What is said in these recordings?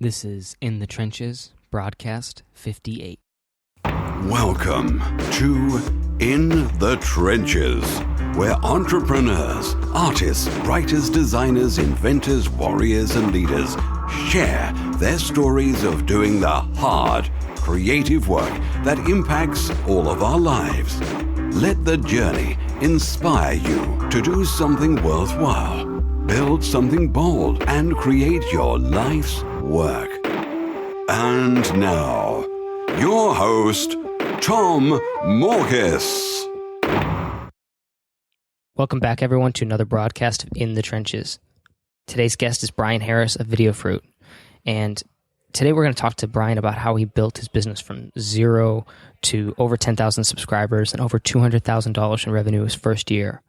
This is In the Trenches, broadcast 58. Welcome to In the Trenches, where entrepreneurs, artists, writers, designers, inventors, warriors, and leaders share their stories of doing the hard, creative work that impacts all of our lives. Let the journey inspire you to do something worthwhile, build something bold, and create your life's work. And now, your host, Tom Morkis. Welcome back, everyone, to another broadcast of In the Trenches. Today's guest is Bryan Harris of Video Fruit. And today we're going to talk to Bryan about how he built his business from zero to over 10,000 subscribers and over $200,000 in revenue his first year.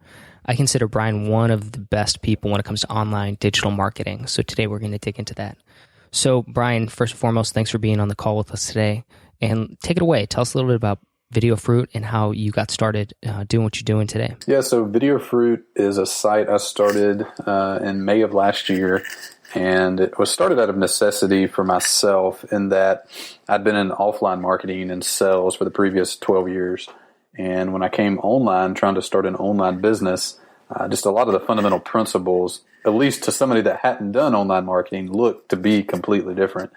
I consider Bryan one of the best people when it comes to online digital marketing. So today we're going to dig into that. So Bryan, first and foremost, thanks for being on the call with us today. And take it away. Tell us a little bit about Video Fruit and how you got started doing what you're doing today. Yeah, so Video Fruit is a site I started in May of last year. And it was started out of necessity for myself in that I'd been in offline marketing and sales for the previous 12 years. And when I came online, trying to start an online business, just a lot of the fundamental principles, at least to somebody that hadn't done online marketing, looked to be completely different.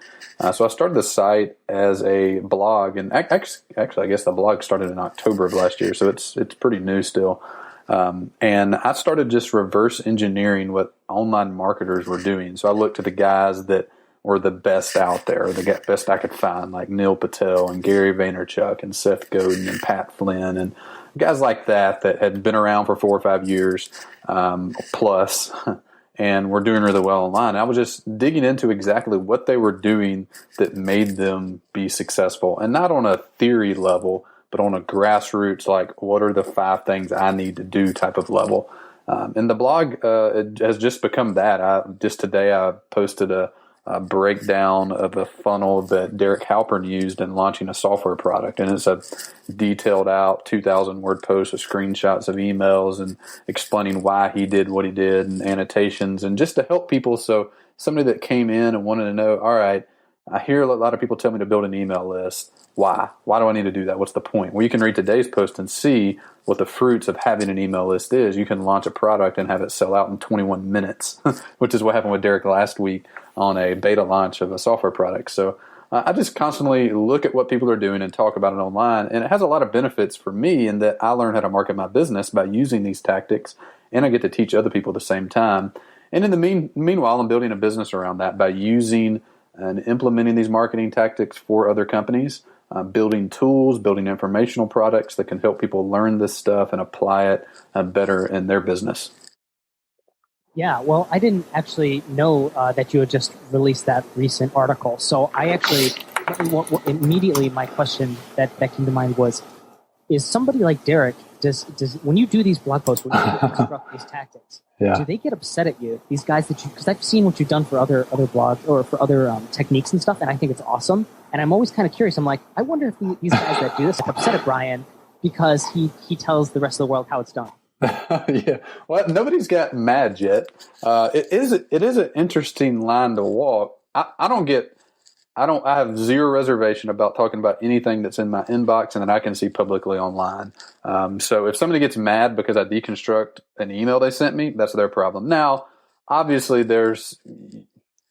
So I started the site as a blog, and actually, I guess the blog started in October of last year, so it's pretty new still. And I started just reverse engineering what online marketers were doing. So I looked to the guys that were the best out there, the best I could find, like Neil Patel and Gary Vaynerchuk and Seth Godin and Pat Flynn and guys like that had been around for 4 or 5 years plus and were doing really well online. I was just digging into exactly what they were doing that made them be successful, and not on a theory level, but on a grassroots, like what are the 5 things I need to do type of level. And the blog it has just become that. Just today I posted a breakdown of the funnel that Derek Halpern used in launching a software product. And it's a detailed out 2,000 word post with screenshots of emails and explaining why he did what he did and annotations, and just to help people. So somebody that came in and wanted to know, all right, I hear a lot of people tell me to build an email list. Why? Why do I need to do that? What's the point? Well, you can read today's post and see what the fruits of having an email list is. You can launch a product and have it sell out in 21 minutes, which is what happened with Derek last week on a beta launch of a software product. So I just constantly look at what people are doing and talk about it online. And it has a lot of benefits for me in that I learn how to market my business by using these tactics, and I get to teach other people at the same time. And in the meanwhile, I'm building a business around that by using and implementing these marketing tactics for other companies. Building tools, building informational products that can help people learn this stuff and apply it better in their business. Yeah, well, I didn't actually know that you had just released that recent article. So I actually, immediately my question that came to mind was, is somebody like Derek, does when you do these blog posts, when you construct these tactics, do they get upset at you? These guys because I've seen what you've done for other blogs or for other techniques and stuff, and I think it's awesome. And I'm always kind of curious. I'm like, I wonder if these guys that do this are upset at Bryan because he tells the rest of the world how it's done. Yeah, well, nobody's got mad yet. It is an interesting line to walk. I have zero reservation about talking about anything that's in my inbox and that I can see publicly online. So if somebody gets mad because I deconstruct an email they sent me, that's their problem. Now, obviously,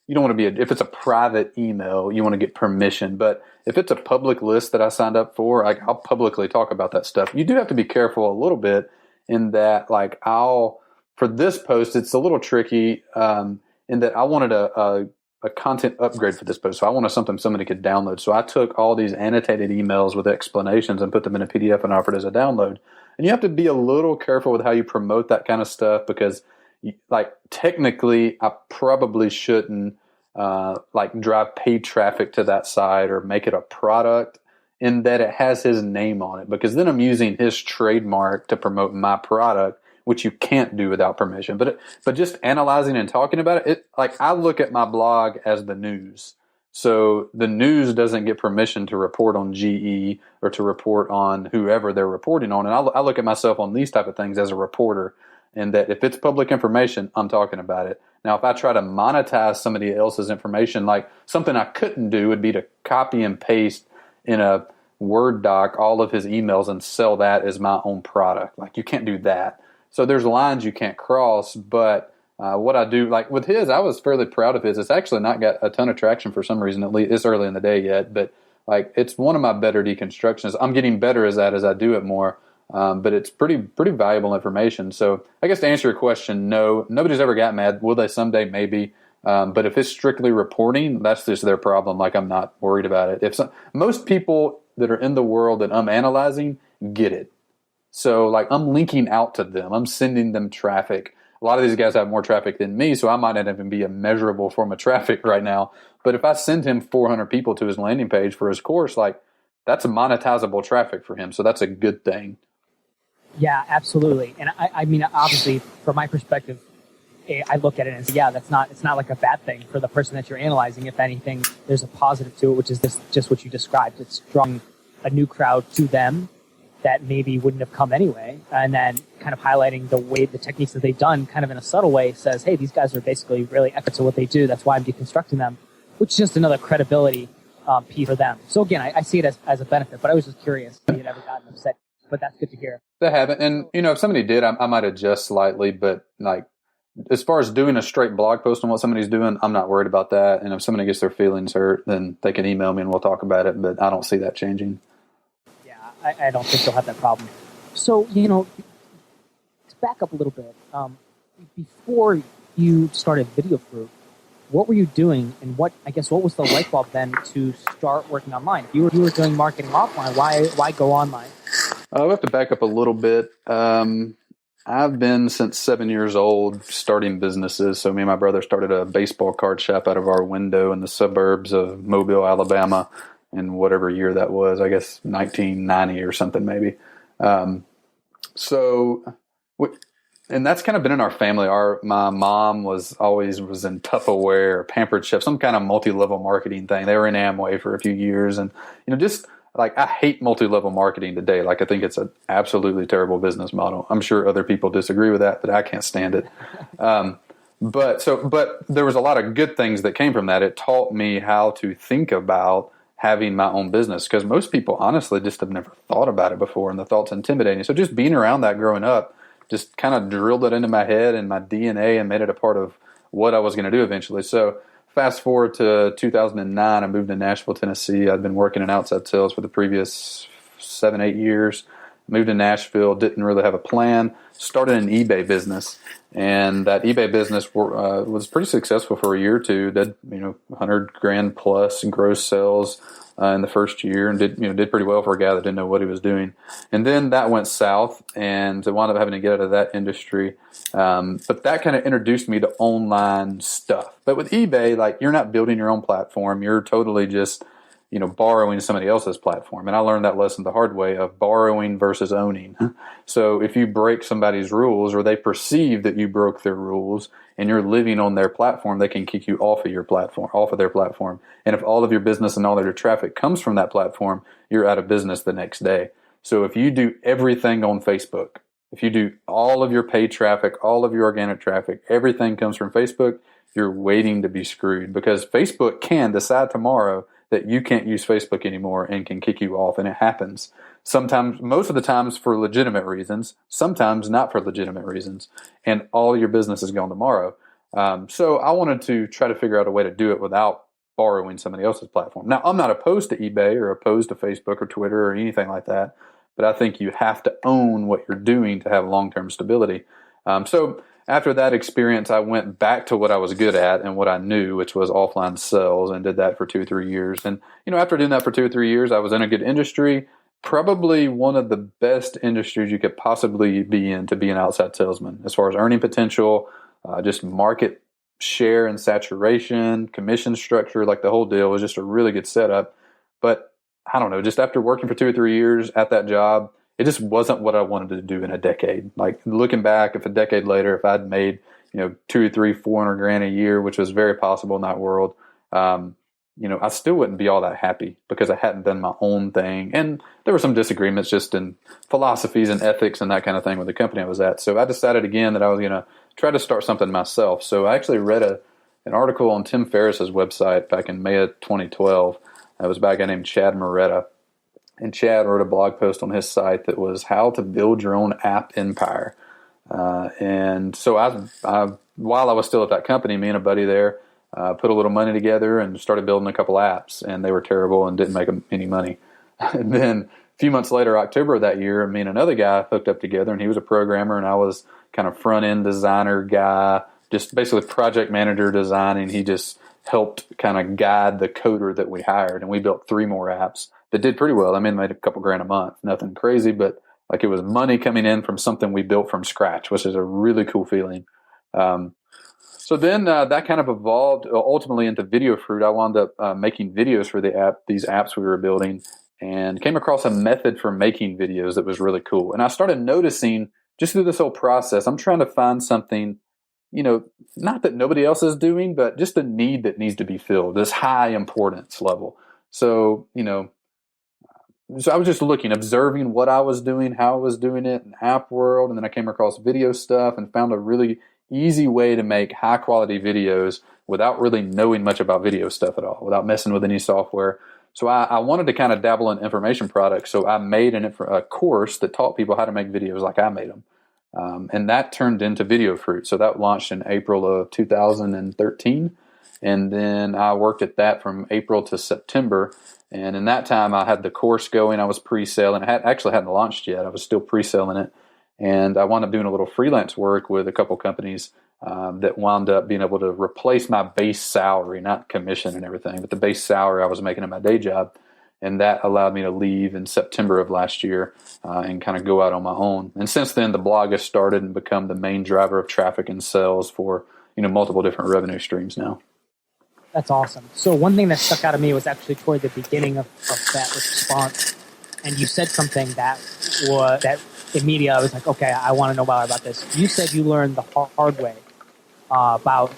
you don't want to if it's a private email, you want to get permission. But if it's a public list that I signed up for, I'll publicly talk about that stuff. You do have to be careful a little bit in that, for this post, it's a little tricky in that I wanted a content upgrade for this post. So I wanted something somebody could download. So I took all these annotated emails with explanations and put them in a PDF and offered as a download. And you have to be a little careful with how you promote that kind of stuff because technically I probably shouldn't drive paid traffic to that site or make it a product in that it has his name on it, because then I'm using his trademark to promote my product, which you can't do without permission. But just analyzing and talking about it, I look at my blog as the news. So the news doesn't get permission to report on GE or to report on whoever they're reporting on. And I look at myself on these type of things as a reporter. and that if it's public information, I'm talking about it. Now, if I try to monetize somebody else's information, like something I couldn't do would be to copy and paste in a Word doc all of his emails and sell that as my own product. Like, you can't do that. So there's lines you can't cross, but what I do, like with his, I was fairly proud of his. It's actually not got a ton of traction for some reason, at least it's early in the day yet, but like it's one of my better deconstructions. I'm getting better as that as I do it more, but it's pretty valuable information. So I guess to answer your question, no, nobody's ever got mad. Will they someday? Maybe. But if it's strictly reporting, that's just their problem. Like, I'm not worried about it. Most people that are in the world that I'm analyzing get it. So like I'm linking out to them. I'm sending them traffic. A lot of these guys have more traffic than me, so I might not even be a measurable form of traffic right now. But if I send him 400 people to his landing page for his course, like that's a monetizable traffic for him. So that's a good thing. Yeah, absolutely. And I mean, obviously, from my perspective, I look at it and say, yeah, it's not like a bad thing for the person that you're analyzing. If anything, there's a positive to it, which is just what you described. It's drawing a new crowd to them that maybe wouldn't have come anyway. And then kind of highlighting the techniques that they've done kind of in a subtle way says, hey, these guys are basically really experts at what they do. That's why I'm deconstructing them, which is just another credibility piece for them. So again, I see it as a benefit, but I was just curious if you had ever gotten upset, but that's good to hear. They haven't. And, if somebody did, I might adjust slightly, but like, as far as doing a straight blog post on what somebody's doing, I'm not worried about that. And if somebody gets their feelings hurt, then they can email me and we'll talk about it. But I don't see that changing. Yeah, I don't think they'll have that problem. So, to back up a little bit, before you started Video Fruit, what were you doing, and what was the light bulb then to start working online? If you were doing marketing offline, why go online? We have to back up a little bit. I've been since 7 years old starting businesses. So me and my brother started a baseball card shop out of our window in the suburbs of Mobile, Alabama, in whatever year that was. I guess 1990 or something maybe. And that's kind of been in our family. My mom was in Tupperware, Pampered Chef, some kind of multi-level marketing thing. They were in Amway for a few years, and just like I hate multi-level marketing today. Like I think it's an absolutely terrible business model. I'm sure other people disagree with that, but I can't stand it. But there was a lot of good things that came from that. It taught me how to think about having my own business, because most people honestly just have never thought about it before, and the thought's intimidating. So just being around that growing up just kind of drilled it into my head and my DNA and made it a part of what I was going to do eventually. So fast forward to 2009, I moved to Nashville, Tennessee. I'd been working in outside sales for the previous 7-8 years. Moved to Nashville, didn't really have a plan. Started an eBay business, and that eBay business was pretty successful for a year or two. Did $100,000 plus in gross sales in the first year, and did pretty well for a guy that didn't know what he was doing. And then that went south, and I wound up having to get out of that industry. But that kind of introduced me to online stuff. But with eBay, like, you're not building your own platform. You're totally just borrowing somebody else's platform. And I learned that lesson the hard way of borrowing versus owning. So if you break somebody's rules, or they perceive that you broke their rules and you're living on their platform, they can kick you off of their platform. And if all of your business and all of your traffic comes from that platform, you're out of business the next day. So if you do everything on Facebook, if you do all of your paid traffic, all of your organic traffic, everything comes from Facebook, you're waiting to be screwed, because Facebook can decide tomorrow that you can't use Facebook anymore and can kick you off. And it happens sometimes, most of the times for legitimate reasons, sometimes not for legitimate reasons. And all your business is gone tomorrow. So I wanted to try to figure out a way to do it without borrowing somebody else's platform. Now, I'm not opposed to eBay or opposed to Facebook or Twitter or anything like that, but I think you have to own what you're doing to have long-term stability. So after that experience, I went back to what I was good at and what I knew, which was offline sales, and did that for 2-3 years. And, after doing that for 2-3 years, I was in a good industry, probably one of the best industries you could possibly be in to be an outside salesman, as far as earning potential, just market share and saturation, commission structure, like the whole deal was just a really good setup. But I don't know, just after working for 2 or 3 years at that job, it just wasn't what I wanted to do in a decade. Like, looking back, if a decade later, if I'd made, 2 or 3, $400,000 a year, which was very possible in that world, I still wouldn't be all that happy because I hadn't done my own thing. And there were some disagreements just in philosophies and ethics and that kind of thing with the company I was at. So I decided again that I was going to try to start something myself. So I actually read an article on Tim Ferriss's website back in May of 2012. It was by a guy named Chad Moretta. And Chad wrote a blog post on his site that was how to build your own app empire. And so while I was still at that company, me and a buddy there put a little money together and started building a couple apps, and they were terrible and didn't make any money. And then a few months later, October of that year, me and another guy hooked up together, and he was a programmer and I was kind of front-end designer guy, just basically project manager designing. He just helped kind of guide the coder that we hired, and we built 3 more apps that did pretty well. I mean, made a couple grand a month, nothing crazy, but like it was money coming in from something we built from scratch, which is a really cool feeling. So then that kind of evolved ultimately into Video Fruit. I wound up making videos for these apps we were building, and came across a method for making videos that was really cool. And I started noticing just through this whole process, I'm trying to find something, not that nobody else is doing, but just a need that needs to be filled, this high importance level. So, so I was just observing what I was doing, how I was doing it in app world. And then I came across video stuff and found a really easy way to make high quality videos without really knowing much about video stuff at all, without messing with any software. So I wanted to kind of dabble in information products. So I made a course that taught people how to make videos like I made them. And that turned into Video Fruit. So that launched in April of 2013. And then I worked at that from April to September. And in that time, I had the course going. I was pre-selling. I actually hadn't launched yet. I was still pre-selling it. And I wound up doing a little freelance work with a couple companies that wound up being able to replace my base salary, not commission and everything, but the base salary I was making at my day job. And that allowed me to leave in September of last year and kind of go out on my own. And since then, the blog has started and become the main driver of traffic and sales for multiple different revenue streams now. That's awesome. So one thing that stuck out of me was actually toward the beginning of that response. And you said something that immediately I was like, okay, I want to know more about this. You said you learned the hard way about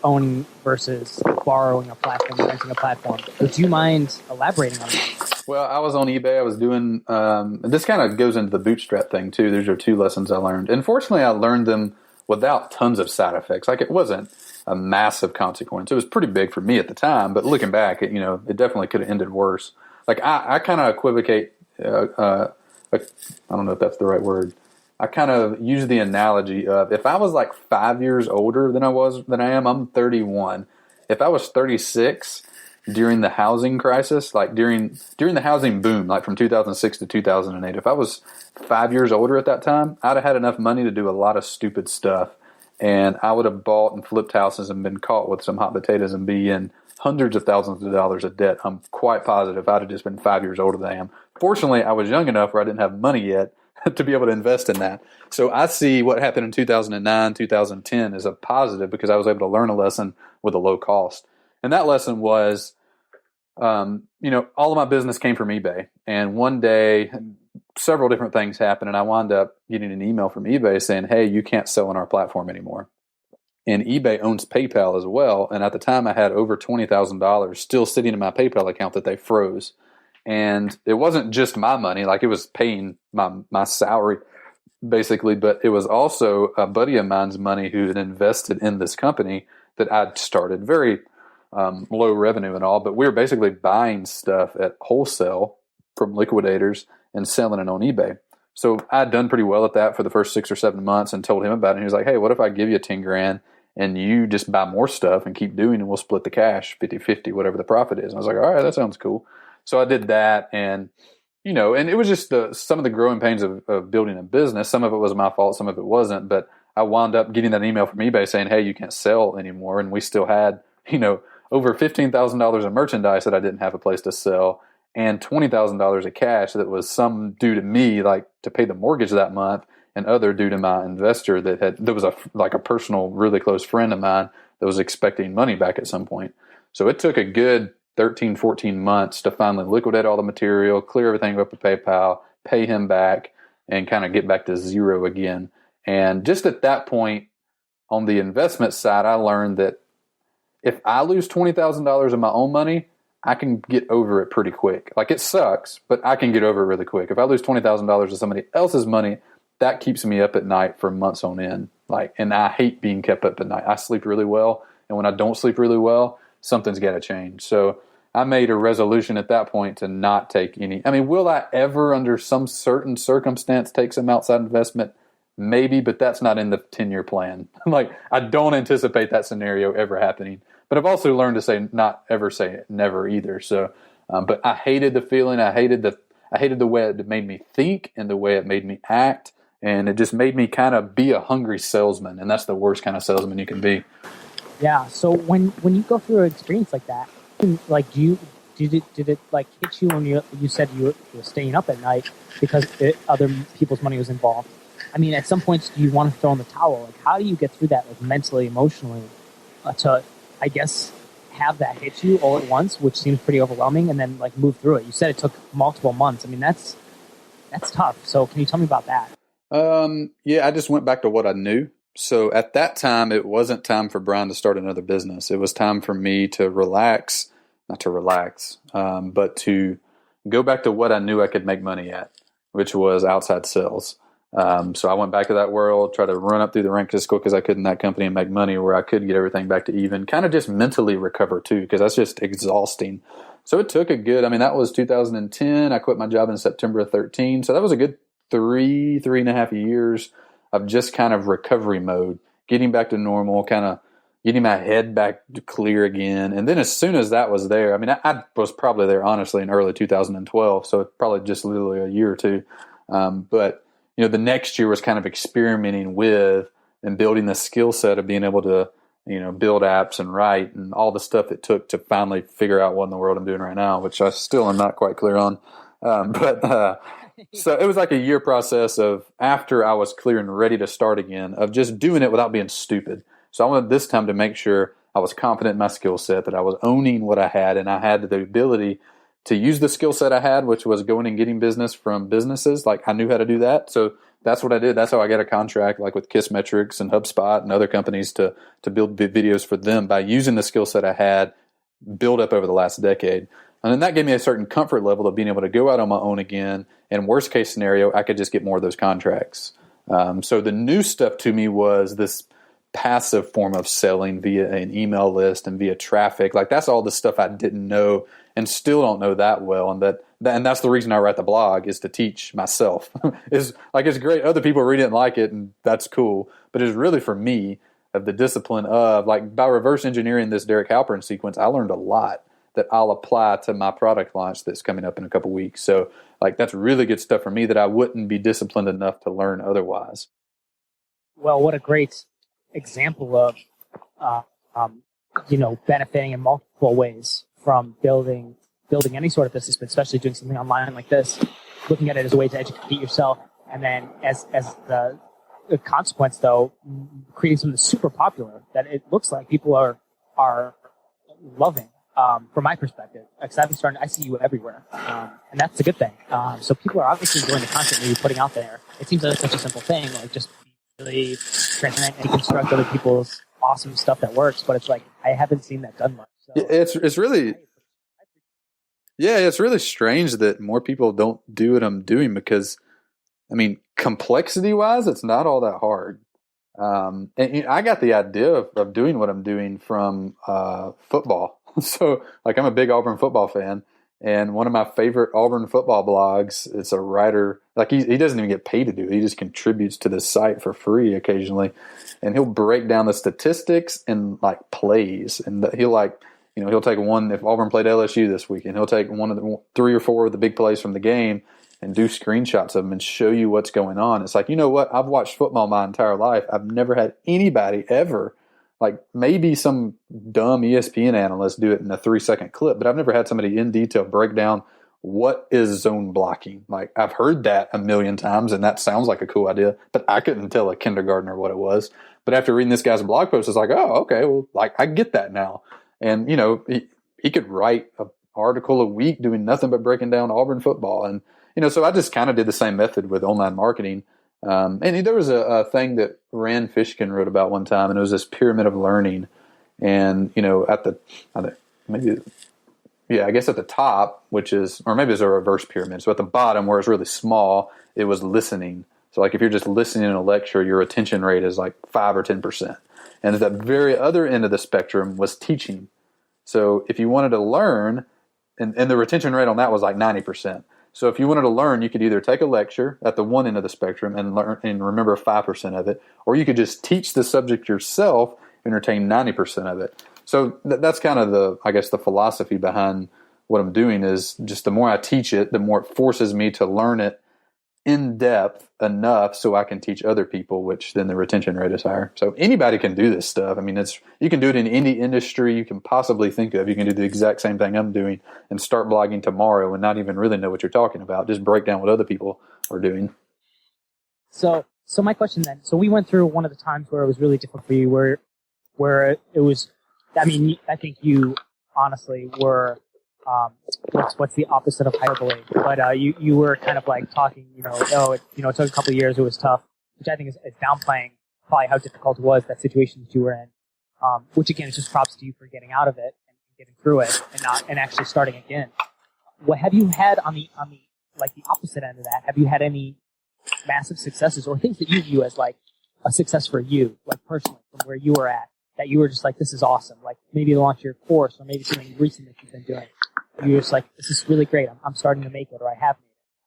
owning versus borrowing a platform, renting a platform. Would you mind elaborating on that? Well, I was on eBay. I was doing, this kind of goes into the bootstrap thing too. These are 2 lessons I learned. And fortunately, I learned them without tons of side effects. Like it wasn't a massive consequence. It was pretty big for me at the time, but looking back, it definitely could have ended worse. Like I kind of equivocate, I don't know if that's the right word. I kind of use the analogy of if I was like 5 years older than I am, I'm 31. If I was 36 during the housing crisis, like during the housing boom, like from 2006 to 2008, if I was 5 years older at that time, I'd have had enough money to do a lot of stupid stuff. And I would have bought and flipped houses and been caught with some hot potatoes and be in hundreds of thousands of dollars of debt. I'm quite positive I'd have just been 5 years older than I am. Fortunately, I was young enough where I didn't have money yet to be able to invest in that. So I see what happened in 2009, 2010 as a positive because I was able to learn a lesson with a low cost. And that lesson was, all of my business came from eBay. And one day, several different things happened, and I wound up getting an email from eBay saying, hey, you can't sell on our platform anymore. And eBay owns PayPal as well. And at the time, I had over $20,000 still sitting in my PayPal account that they froze. And it wasn't just my money, like it was paying my salary, basically, but it was also a buddy of mine's money who had invested in this company that I'd started. Very low revenue and all, but we were basically buying stuff at wholesale from liquidators and selling it on eBay. So I'd done pretty well at that for the first 6 or 7 months and told him about it. And he was like, hey, what if I give you 10 grand and you just buy more stuff and keep doing and we'll split the cash 50-50, whatever the profit is. And I was like, all right, that sounds cool. So I did that, and and it was just some of the growing pains of building a business. Some of it was my fault, some of it wasn't, but I wound up getting that email from eBay saying, hey, you can't sell anymore. And we still had, over $15,000 of merchandise that I didn't have a place to sell and $20,000 of cash that was some due to me, like to pay the mortgage that month, and other due to my investor that was a personal, really close friend of mine that was expecting money back at some point. So it took a good 13, 14 months to finally liquidate all the material, clear everything up with PayPal, pay him back, and kind of get back to zero again. And just at that point, on the investment side, I learned that if I lose $20,000 of my own money, I can get over it pretty quick. Like, it sucks, but I can get over it really quick. If I lose $20,000 to somebody else's money, that keeps me up at night for months on end. Like, and I hate being kept up at night. I sleep really well, and when I don't sleep really well, something's got to change. So I made a resolution at that point to not take any. I mean, will I ever, under some certain circumstance, take some outside investment? Maybe, but that's not in the 10-year plan. Like, I don't anticipate that scenario ever happening. But I've also learned to say not ever say never either. So, but I hated the feeling. I hated the way it made me think and the way it made me act, and it just made me kind of be a hungry salesman, and that's the worst kind of salesman you can be. Yeah. So when you go through an experience like that, like, did it like hit you when you said you were staying up at night because other people's money was involved? I mean, at some points, do you want to throw in the towel? Like, how do you get through that, like, mentally, emotionally, to, I guess, have that hit you all at once, which seems pretty overwhelming, and then, like, move through it? You said it took multiple months. I mean, that's tough. So can you tell me about that? Yeah, I just went back to what I knew. So at that time, it wasn't time for Bryan to start another business. It was time for me to relax, not to relax, but to go back to what I knew I could make money at, which was outside sales. So I went back to that world, tried to run up through the ranks as quick as I could in that company and make money where I could get everything back to even, kind of just mentally recover too, because that's just exhausting. So it took that was 2010. I quit my job in September of 13. So that was a good three and a half years of just kind of recovery mode, getting back to normal, kind of getting my head back clear again. And then as soon as that was there, I mean, I was probably there honestly in early 2012. So probably just literally a year or two. But the next year was kind of experimenting with and building the skill set of being able to, build apps and write and all the stuff it took to finally figure out what in the world I'm doing right now, which I still am not quite clear on. So it was like a year process of, after I was clear and ready to start again, of just doing it without being stupid. So I wanted this time to make sure I was confident in my skill set, that I was owning what I had, and I had the ability to use the skill set I had, which was going and getting business from businesses. Like, I knew how to do that. So that's what I did. That's how I got a contract, like with Kissmetrics and HubSpot and other companies, to build videos for them by using the skill set I had built up over the last decade. And then that gave me a certain comfort level of being able to go out on my own again. And worst case scenario, I could just get more of those contracts. So the new stuff to me was this passive form of selling via an email list and via traffic. Like, that's all the stuff I didn't know and still don't know that well. And that's the reason I write the blog, is to teach myself. It's great. Other people read it and like it, and that's cool. But it's really for me, of the discipline of, like, by reverse engineering this Derek Halpern sequence, I learned a lot that I'll apply to my product launch that's coming up in a couple weeks. So, like, that's really good stuff for me that I wouldn't be disciplined enough to learn otherwise. Well, what a great example of, benefiting in multiple ways from building any sort of business, but especially doing something online like this, looking at it as a way to educate yourself. And then as the consequence, though, creating something super popular that it looks like people are loving. From my perspective, because I see you everywhere, and that's a good thing. So people are obviously enjoying the content that you're putting out there. It seems like such a simple thing, like just be really transparent and deconstruct other people's awesome stuff that works. But it's like, I haven't seen that done much. So it's really strange that more people don't do what I'm doing, because, I mean, complexity wise, it's not all that hard. And I got the idea of doing what I'm doing from football. So, like, I'm a big Auburn football fan, and one of my favorite Auburn football blogs, it's a writer, like, he doesn't even get paid to do it. He just contributes to the site for free occasionally, and he'll break down the statistics and, like, plays, and he'll take one, if Auburn played LSU this weekend, he'll take one of the 3 or 4 of the big plays from the game and do screenshots of them and show you what's going on. It's like, you know what? I've watched football my entire life. I've never had anybody ever, like, maybe some dumb ESPN analyst do it in a 3-second clip, but I've never had somebody in detail break down what is zone blocking. Like, I've heard that a million times, and that sounds like a cool idea, but I couldn't tell a kindergartner what it was. But after reading this guy's blog post, it's like, oh, okay, well, like, I get that now. And, he could write an article a week doing nothing but breaking down Auburn football. And, so I just kind of did the same method with online marketing. And there was a thing that Rand Fishkin wrote about one time, and it was this pyramid of learning. And, maybe I guess at the top, which is, or maybe it's a reverse pyramid. So at the bottom, where it's really small, it was listening. So like if you're just listening in a lecture, your retention rate is like 5 or 10%. And at the very other end of the spectrum was teaching. So if you wanted to learn, and the retention rate on that was like 90%. So if you wanted to learn, you could either take a lecture at the one end of the spectrum and learn and remember 5% of it, or you could just teach the subject yourself and retain 90% of it. So that's kind of the philosophy behind what I'm doing is just the more I teach it, the more it forces me to learn it in depth enough so I can teach other people, which then the retention rate is higher. So anybody can do this stuff. I mean, you can do it in any industry you can possibly think of. You can do the exact same thing I'm doing and start blogging tomorrow and not even really know what you're talking about. Just break down what other people are doing. So my question then, so we went through one of the times where it was really difficult for you, where it was, I mean, I think you honestly were, what's the opposite of hyperbole? But you were kind of like talking, it took a couple of years, it was tough, which I think is downplaying probably how difficult it was, that situation that you were in. Which again, is just props to you for getting out of it and getting through it and actually starting again. What have you had on the like the opposite end of that? Have you had any massive successes or things that you view as like a success for you, like personally, from where you were at, that you were just like, this is awesome? Like maybe launch your course or maybe something recent that you've been doing. You're just like, this is really great. I'm starting to make it, or I have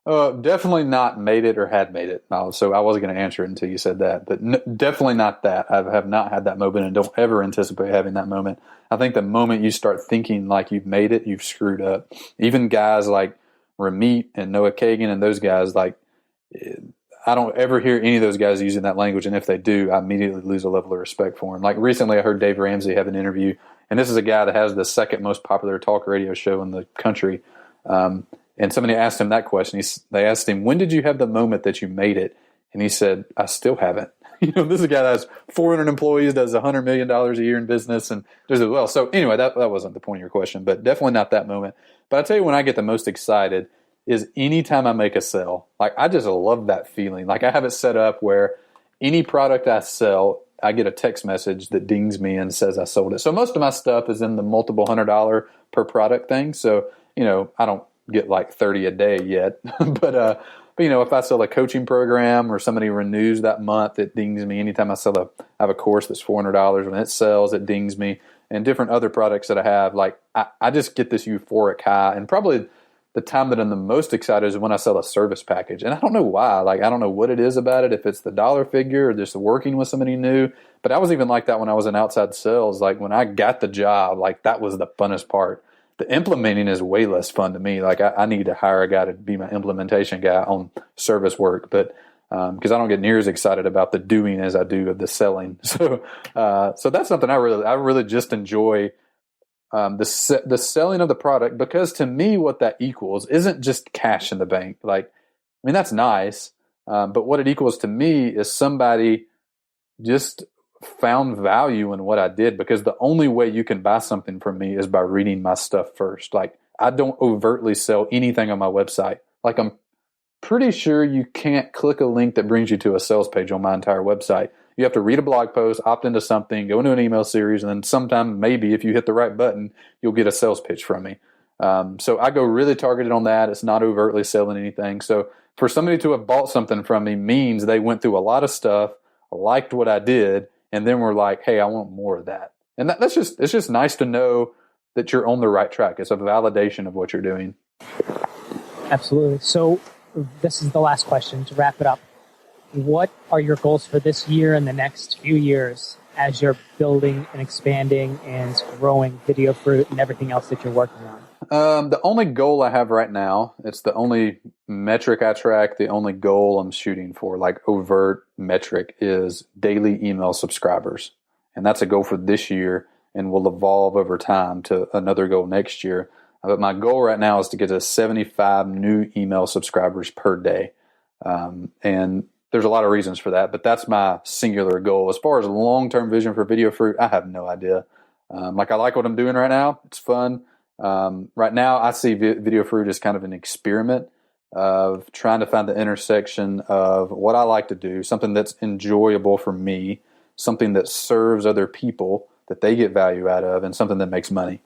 made it. Definitely not made it or had made it. No, so I wasn't going to answer it until you said that. But definitely not that. I have not had that moment and don't ever anticipate having that moment. I think the moment you start thinking like you've made it, you've screwed up. Even guys like Ramit and Noah Kagan and those guys, like, I don't ever hear any of those guys using that language. And if they do, I immediately lose a level of respect for them. Like recently I heard Dave Ramsey have an interview. And this is a guy that has the second most popular talk radio show in the country. And somebody asked him that question. They asked him, when did you have the moment that you made it? And he said, I still haven't. This is a guy that has 400 employees, does $100 million a year in business, and does it well. So anyway, that wasn't the point of your question, but definitely not that moment. But I tell you, when I get the most excited is anytime I make a sale. Like, I just love that feeling. Like, I have it set up where any product I sell, I get a text message that dings me and says I sold it. So most of my stuff is in the multiple $100 per product thing. So, I don't get like 30 a day yet. but if I sell a coaching program or somebody renews that month, it dings me. Anytime I have a course that's $400, when it sells, it dings me. And different other products that I have, like I just get this euphoric high. And probably the time that I'm the most excited is when I sell a service package. And I don't know why. Like, I don't know what it is about it, if it's the dollar figure or just working with somebody new. But I was even like that when I was in outside sales. Like, when I got the job, like, that was the funnest part. The implementing is way less fun to me. Like, I need to hire a guy to be my implementation guy on service work. But because I don't get near as excited about the doing as I do of the selling. So that's something I really just enjoy. The selling of the product, because to me what that equals isn't just cash in the bank. Like, I mean, that's nice, but what it equals to me is somebody just found value in what I did, because the only way you can buy something from me is by reading my stuff first. Like, I don't overtly sell anything on my website. Like, I'm pretty sure you can't click a link that brings you to a sales page on my entire website. You have to read a blog post, opt into something, go into an email series, and then sometime maybe if you hit the right button, you'll get a sales pitch from me. So I go really targeted on that. It's not overtly selling anything. So for somebody to have bought something from me means they went through a lot of stuff, liked what I did, and then were like, hey, I want more of that. And it's just nice to know that you're on the right track. It's a validation of what you're doing. Absolutely. So this is the last question to wrap it up. What are your goals for this year and the next few years as you're building and expanding and growing Video Fruit and everything else that you're working on? The only goal I have right now, it's the only metric I track, the only goal I'm shooting for, like overt metric, is daily email subscribers. And that's a goal for this year and will evolve over time to another goal next year. But my goal right now is to get to 75 new email subscribers per day. And there's a lot of reasons for that, but that's my singular goal. As far as long-term vision for Video Fruit, I have no idea. I like what I'm doing right now. It's fun. Right now, I see Video Fruit as kind of an experiment of trying to find the intersection of what I like to do, something that's enjoyable for me, something that serves other people that they get value out of, and something that makes money.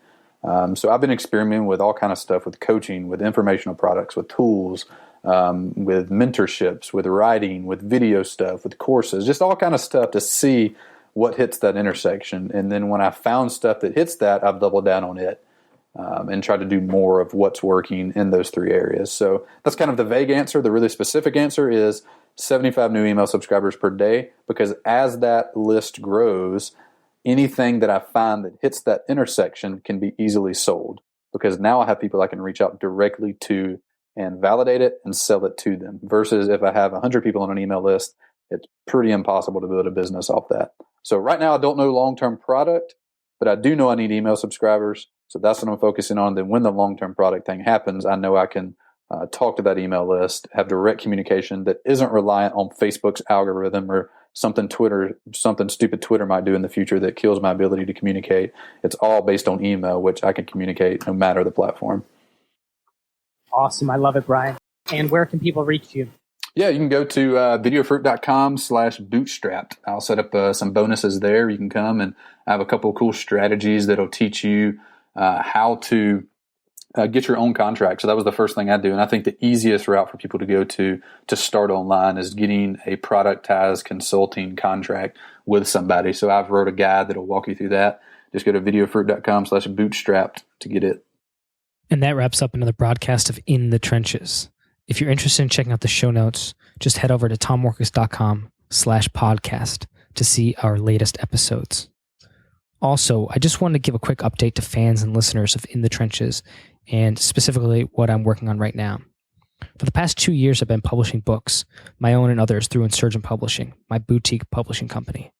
So I've been experimenting with all kind of stuff, with coaching, with informational products, with tools, with mentorships, with writing, with video stuff, with courses, just all kind of stuff to see what hits that intersection. And then when I found stuff that hits that, I've doubled down on it and tried to do more of what's working in those three areas. So that's kind of the vague answer. The really specific answer is 75 new email subscribers per day, because as that list grows, anything that I find that hits that intersection can be easily sold, because now I have people I can reach out directly to and validate it and sell it to them. Versus if I have 100 people on an email list, it's pretty impossible to build a business off that. So right now I don't know long-term product, but I do know I need email subscribers. So that's what I'm focusing on. Then when the long-term product thing happens, I know I can talk to that email list, have direct communication that isn't reliant on Facebook's algorithm or something stupid Twitter might do in the future that kills my ability to communicate. It's all based on email, which I can communicate no matter the platform. Awesome. I love it, Bryan. And where can people reach you? Yeah, you can go to videofruit.com/bootstrapped. I'll set up some bonuses there. You can come, and I have a couple of cool strategies that'll teach you how to get your own contract. So that was the first thing I do. And I think the easiest route for people to go to start online is getting a productized consulting contract with somebody. So I've wrote a guide that'll walk you through that. Just go to videofruit.com/bootstrapped to get it. And that wraps up another broadcast of In the Trenches. If you're interested in checking out the show notes, just head over to tommorkes.com/podcast to see our latest episodes. Also, I just wanted to give a quick update to fans and listeners of In the Trenches, and specifically what I'm working on right now. For the past 2 years, I've been publishing books, my own and others, through Insurgent Publishing, my boutique publishing company.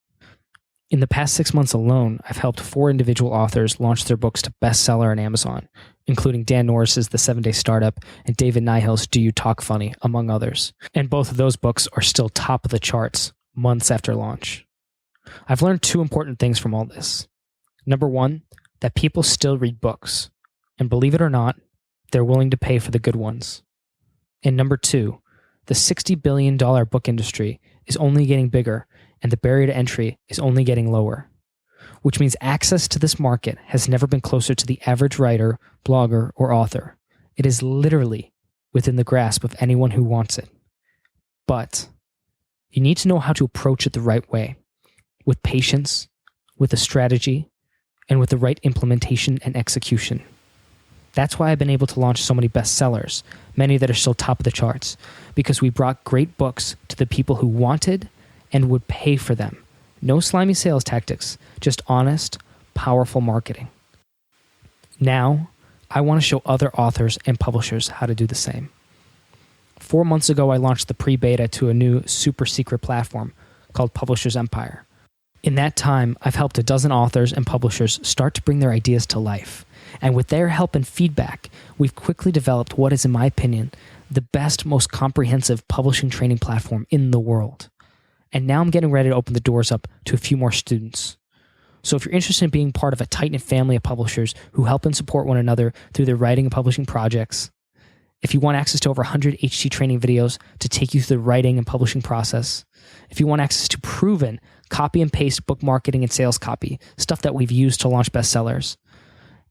In the past 6 months alone, I've helped 4 individual authors launch their books to bestseller on Amazon, including Dan Norris's The 7-Day Startup and David Nihill's Do You Talk Funny, among others. And both of those books are still top of the charts months after launch. I've learned 2 important things from all this. Number 1, that people still read books. And believe it or not, they're willing to pay for the good ones. And number 2, the $60 billion book industry is only getting bigger, and the barrier to entry is only getting lower, which means access to this market has never been closer to the average writer, blogger, or author. It is literally within the grasp of anyone who wants it. But you need to know how to approach it the right way, with patience, with a strategy, and with the right implementation and execution. That's why I've been able to launch so many bestsellers, many that are still top of the charts, because we brought great books to the people who wanted and would pay for them. No slimy sales tactics, just honest, powerful marketing. Now, I want to show other authors and publishers how to do the same. 4 months ago, I launched the pre-beta to a new super secret platform called Publishers Empire. In that time, I've helped a dozen authors and publishers start to bring their ideas to life. And with their help and feedback, we've quickly developed what is, in my opinion, the best, most comprehensive publishing training platform in the world. And now I'm getting ready to open the doors up to a few more students. So if you're interested in being part of a tight-knit family of publishers who help and support one another through their writing and publishing projects, if you want access to over 100 HT training videos to take you through the writing and publishing process, if you want access to proven copy and paste book marketing and sales copy, stuff that we've used to launch bestsellers,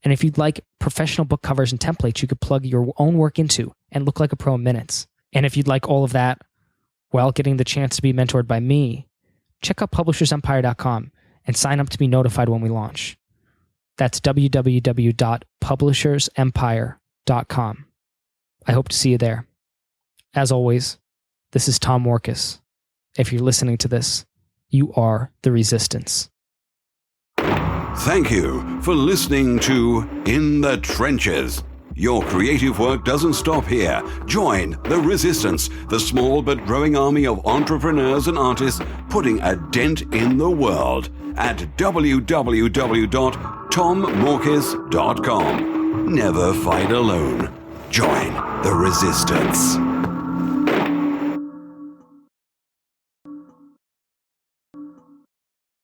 and if you'd like professional book covers and templates you could plug your own work into and look like a pro in minutes, and if you'd like all of that while getting the chance to be mentored by me, check out publishersempire.com and sign up to be notified when we launch. That's www.publishersempire.com. I hope to see you there. As always, this is Tom Morkes. If you're listening to this, you are the resistance. Thank you for listening to In the Trenches. Your creative work doesn't stop here. Join the resistance, the small but growing army of entrepreneurs and artists putting a dent in the world at www.tommorkes.com. Never fight alone. Join the resistance.